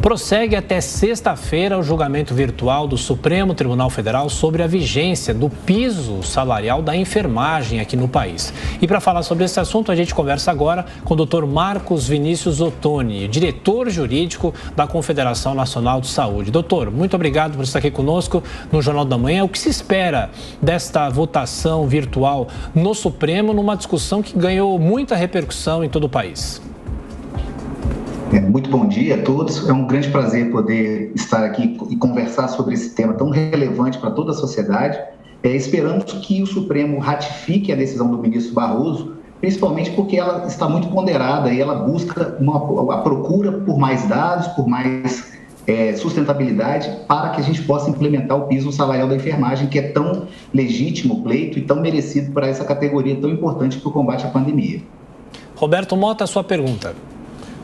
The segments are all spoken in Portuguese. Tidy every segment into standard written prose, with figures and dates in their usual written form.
Prossegue até sexta-feira o julgamento virtual do Supremo Tribunal Federal sobre a vigência do piso salarial da enfermagem aqui no país. E para falar sobre esse assunto, a gente conversa agora com o Dr. Marcos Vinícius Ottoni, diretor jurídico da Confederação Nacional de Saúde. Doutor, muito obrigado por estar aqui conosco no Jornal da Manhã. O que se espera desta votação virtual no Supremo, numa discussão que ganhou muita repercussão em todo o país? Muito bom dia a todos. É um grande prazer poder estar aqui e conversar sobre esse tema tão relevante para toda a sociedade. Esperamos que o Supremo ratifique a decisão do ministro Barroso, principalmente porque ela está muito ponderada e ela busca a procura por mais dados, por mais sustentabilidade, para que a gente possa implementar o piso salarial da enfermagem, que é tão legítimo o pleito e tão merecido para essa categoria tão importante para o combate à pandemia. Roberto Mota, a sua pergunta.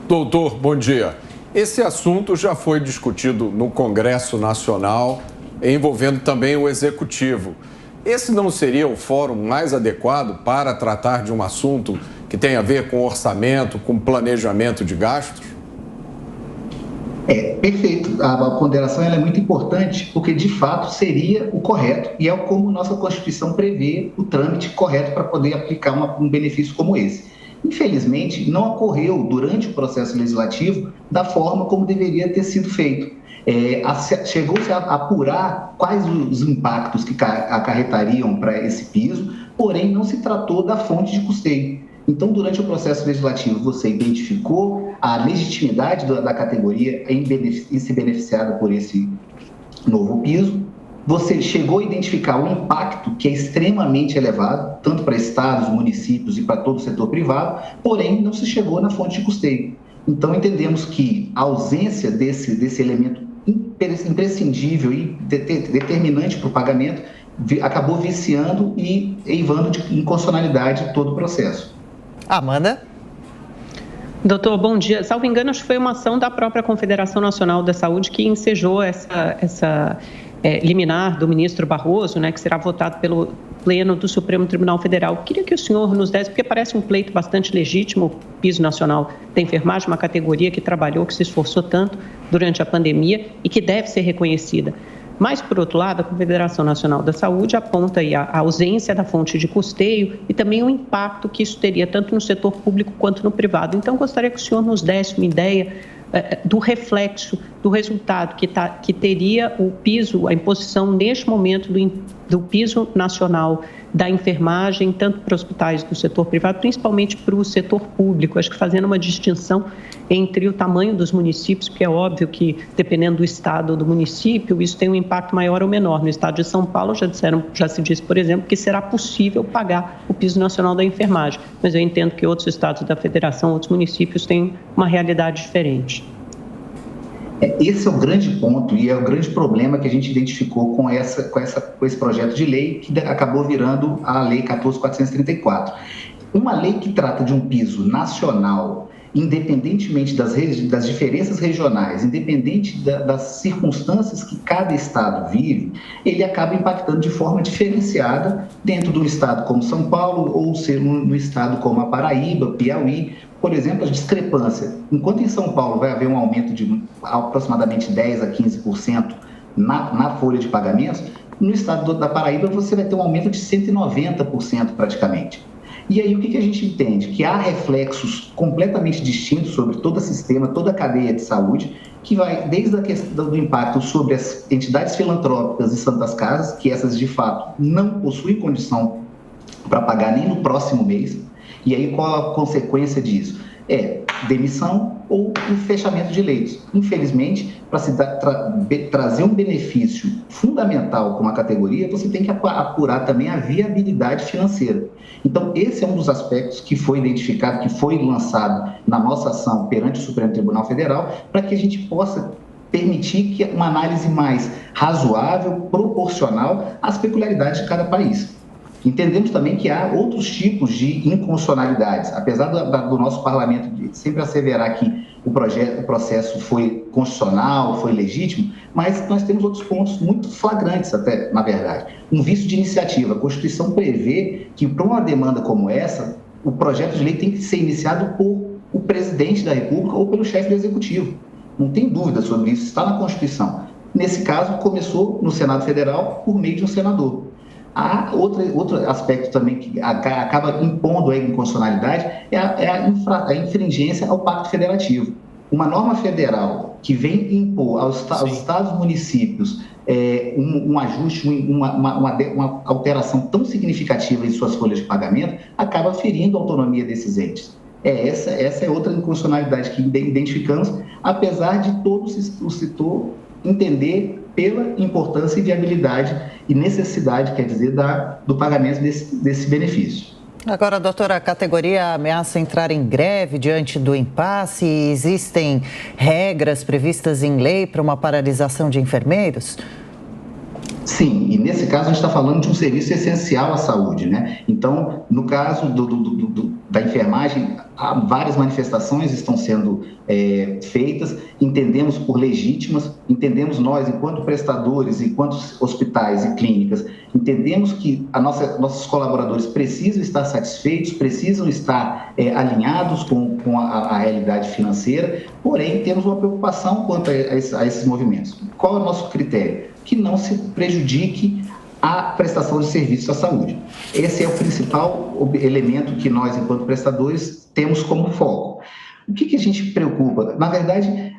Doutor, bom dia. Esse assunto já foi discutido no Congresso Nacional, envolvendo também o Executivo. Esse não seria o fórum mais adequado para tratar de um assunto que tem a ver com orçamento, com planejamento de gastos? Perfeito. A ponderação ela é muito importante porque, de fato, seria o correto e é como nossa Constituição prevê o trâmite correto para poder aplicar um benefício como esse. Infelizmente, não ocorreu durante o processo legislativo da forma como deveria ter sido feito. Chegou-se a apurar quais os impactos que acarretariam para esse piso, porém não se tratou da fonte de custeio. Então, durante o processo legislativo, você identificou a legitimidade da categoria em ser beneficiada por esse novo piso. Você chegou a identificar o impacto, que é extremamente elevado, tanto para estados, municípios e para todo o setor privado, porém não se chegou na fonte de custeio. Então, entendemos que a ausência desse elemento imprescindível e determinante para o pagamento acabou viciando e eivando de inconstitucionalidade todo o processo. Amanda? Doutor, bom dia. Salvo engano, acho que foi uma ação da própria Confederação Nacional da Saúde que ensejou essa liminar do ministro Barroso, que será votado pelo Pleno do Supremo Tribunal Federal. Queria que o senhor nos desse, porque parece um pleito bastante legítimo, o piso nacional da enfermagem, uma categoria que trabalhou, que se esforçou tanto durante a pandemia e que deve ser reconhecida. Mas, por outro lado, a Confederação Nacional da Saúde aponta aí a ausência da fonte de custeio e também o impacto que isso teria tanto no setor público quanto no privado. Então, gostaria que o senhor nos desse uma ideia do reflexo, do resultado que teria o piso, a imposição neste momento do piso nacional da enfermagem, tanto para hospitais do setor privado, principalmente para o setor público. Acho que fazendo uma distinção entre o tamanho dos municípios, porque é óbvio que, dependendo do estado ou do município, isso tem um impacto maior ou menor. No estado de São Paulo, já se disse, por exemplo, que será possível pagar o piso nacional da enfermagem, mas eu entendo que outros estados da federação, outros municípios têm uma realidade diferente. Esse é o grande ponto e é o grande problema que a gente identificou com esse projeto de lei que acabou virando a Lei 14.434. Uma lei que trata de um piso nacional, independentemente das diferenças regionais, independente das circunstâncias que cada estado vive, ele acaba impactando de forma diferenciada dentro de um estado como São Paulo ou no estado como a Paraíba, Piauí. Por exemplo, a discrepância. Enquanto em São Paulo vai haver um aumento de aproximadamente 10% a 15% na folha de pagamentos, no estado da Paraíba você vai ter um aumento de 190% praticamente. E aí o que a gente entende? Que há reflexos completamente distintos sobre todo o sistema, toda a cadeia de saúde, que vai desde a questão do impacto sobre as entidades filantrópicas e santas casas, que essas de fato não possuem condição para pagar nem no próximo mês. E aí qual a consequência disso? Demissão ou o fechamento de leitos. Infelizmente, para se trazer um benefício fundamental com a categoria, você tem que apurar também a viabilidade financeira. Então, esse é um dos aspectos que foi identificado, que foi lançado na nossa ação perante o Supremo Tribunal Federal, para que a gente possa permitir que uma análise mais razoável, proporcional às peculiaridades de cada país. Entendemos também que há outros tipos de inconstitucionalidades, apesar do nosso parlamento sempre asseverar que o processo foi constitucional, foi legítimo, mas nós temos outros pontos muito flagrantes até, na verdade. Um vício de iniciativa. A Constituição prevê que, para uma demanda como essa, o projeto de lei tem que ser iniciado por o presidente da República ou pelo chefe do Executivo. Não tem dúvida sobre isso, está na Constituição. Nesse caso, começou no Senado Federal por meio de um senador. Há outro aspecto também que acaba impondo a inconstitucionalidade é a infringência ao Pacto Federativo. Uma norma federal que vem impor aos estados e municípios um ajuste, uma alteração tão significativa em suas folhas de pagamento, acaba ferindo a autonomia desses entes. Essa é outra inconstitucionalidade que identificamos, apesar de todo o setor entender pela importância e viabilidade e necessidade, quer dizer, do pagamento desse benefício. Agora, doutora, a categoria ameaça entrar em greve diante do impasse. Existem regras previstas em lei para uma paralisação de enfermeiros? Sim, e nesse caso a gente está falando de um serviço essencial à saúde, né? Então, no caso da enfermagem, há várias manifestações estão sendo feitas, entendemos por legítimas, entendemos nós, enquanto prestadores, enquanto hospitais e clínicas, entendemos que nossos colaboradores precisam estar satisfeitos, precisam estar alinhados com a realidade financeira, porém temos uma preocupação quanto a esses movimentos. Qual é o nosso critério? Que não se prejudique a prestação de serviços à saúde. Esse é o principal elemento que nós, enquanto prestadores, temos como foco. O que a gente preocupa? Na verdade,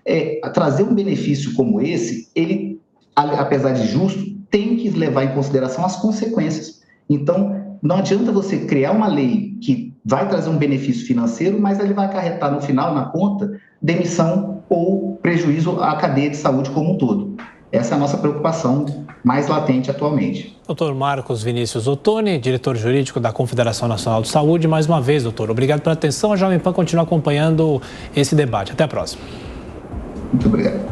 trazer um benefício como esse, ele, apesar de justo, tem que levar em consideração as consequências. Então, não adianta você criar uma lei que vai trazer um benefício financeiro, mas ele vai acarretar no final, na conta, demissão ou prejuízo à cadeia de saúde como um todo. Essa é a nossa preocupação mais latente atualmente. Dr. Marcos Vinícius Ottoni, diretor jurídico da Confederação Nacional de Saúde. Mais uma vez, doutor, obrigado pela atenção. A Jovem Pan continua acompanhando esse debate. Até a próxima. Muito obrigado.